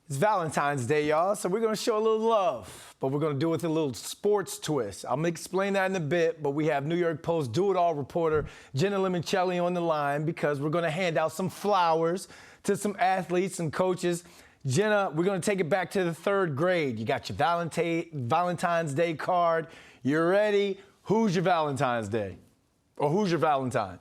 It's Valentine's Day, y'all, so we're going to show a little love, but we're going to do it with a little sports twist. I'm going to explain that in a bit, but we have New York Post do-it-all reporter Jenna Lemoncelli on the line because we're going to hand out some flowers to some athletes and coaches. Jenna, we're going to take it back to the third grade. You got your Valentine's Day card. You ready? Who's your Valentine's Day? Or who's your Valentine?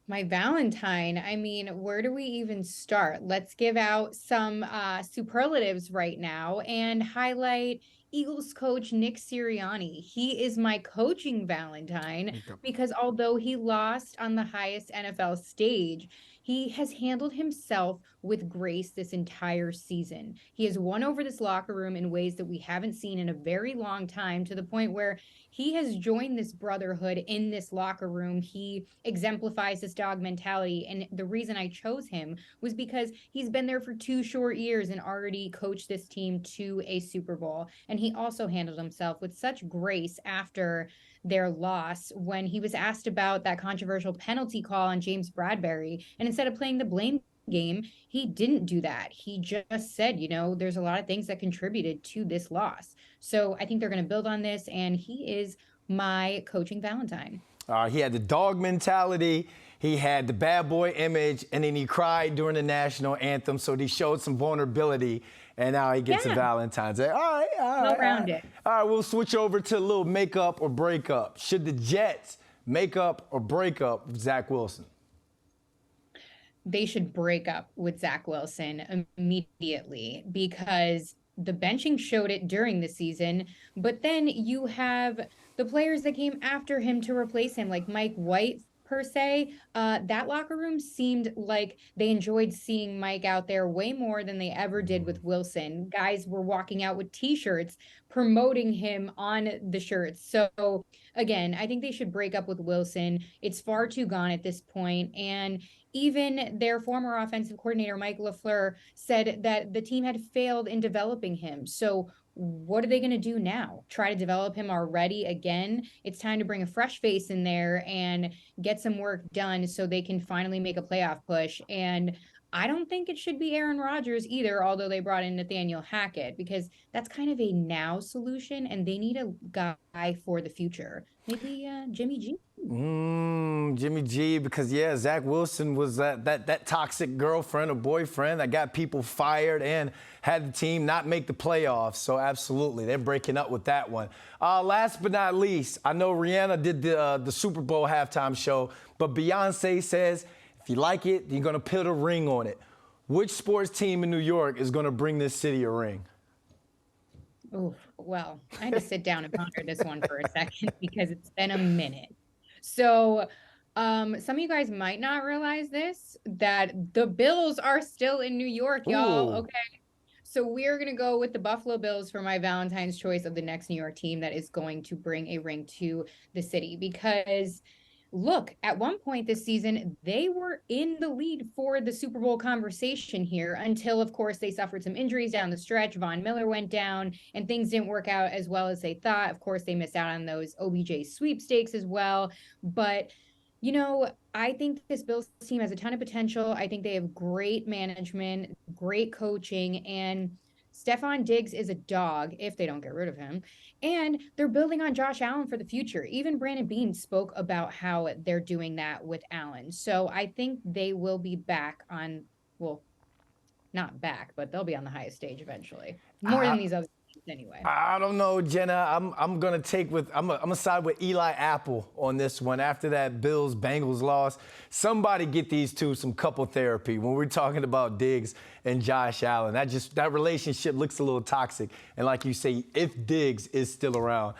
My Valentine, I mean, where do we even start? Let's give out some superlatives right now and highlight Eagles coach Nick Sirianni. He is my coaching Valentine because although he lost on the highest NFL stage, he has handled himself with grace this entire season. He has won over this locker room in ways that we haven't seen in a very long time, to the point where he has joined this brotherhood in this locker room. He exemplifies this dog mentality. And the reason I chose him was because he's been there for 2 short years and already coached this team to a Super Bowl. And he also handled himself with such grace after their loss when he was asked about that controversial penalty call on James Bradbury. And instead of playing the blame game, he didn't do that. He just said, there's a lot of things that contributed to this loss. So I think they're going to build on this, and he is my coaching Valentine. He had the dog mentality, he had the bad boy image, and then he cried during the national anthem, so he showed some vulnerability, and now he gets a Valentine's Day. All right. Well-rounded. All right, we'll switch over to a little makeup or breakup. Should the Jets make up or break up with Zach Wilson? They should break up with Zach Wilson immediately because the benching showed it during the season, but then you have the players that came after him to replace him, like Mike White, per se. That locker room seemed like they enjoyed seeing Mike out there way more than they ever did with Wilson. Guys were walking out with T-shirts promoting him on the shirts. So again, I think they should break up with Wilson. It's far too gone at this point. And even their former offensive coordinator, Mike LaFleur, said that the team had failed in developing him. So what are they going to do now? Try to develop him already again? It's time to bring a fresh face in there and get some work done so they can finally make a playoff push. And I don't think it should be Aaron Rodgers either, although they brought in Nathaniel Hackett, because that's kind of a now solution, and they need a guy for the future. Maybe Jimmy G. Jimmy G, because, Zach Wilson was that toxic girlfriend or boyfriend that got people fired and had the team not make the playoffs. So, absolutely, they're breaking up with that one. Last but not least, I know Rihanna did the Super Bowl halftime show, but Beyonce says if you like it, you're going to put a ring on it. Which sports team in New York is going to bring this city a ring? Oh, well, I had to sit down and ponder this one for a second because it's been a minute. So some of you guys might not realize this, that the Bills are still in New York, y'all. Ooh. Okay. So we're going to go with the Buffalo Bills for my Valentine's choice of the next New York team that is going to bring a ring to the city. Because look, at one point this season, they were in the lead for the Super Bowl conversation here until, of course, they suffered some injuries down the stretch. Von Miller went down and things didn't work out as well as they thought. Of course, they missed out on those OBJ sweepstakes as well. But, I think this Bills team has a ton of potential. I think they have great management, great coaching, and Stephon Diggs is a dog if they don't get rid of him. And they're building on Josh Allen for the future. Even Brandon Beane spoke about how they're doing that with Allen. So I think they will be back on, well, not back, but they'll be on the highest stage eventually. More than these other teams anyway. I don't know, Jenna. I'm gonna side with Eli Apple on this one. After that Bills-Bengals loss, somebody get these two some couple therapy when we're talking about Diggs and Josh Allen. That relationship looks a little toxic. And like you say, if Diggs is still around.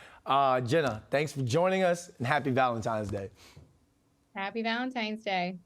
Jenna, thanks for joining us and happy Valentine's Day. Happy Valentine's Day.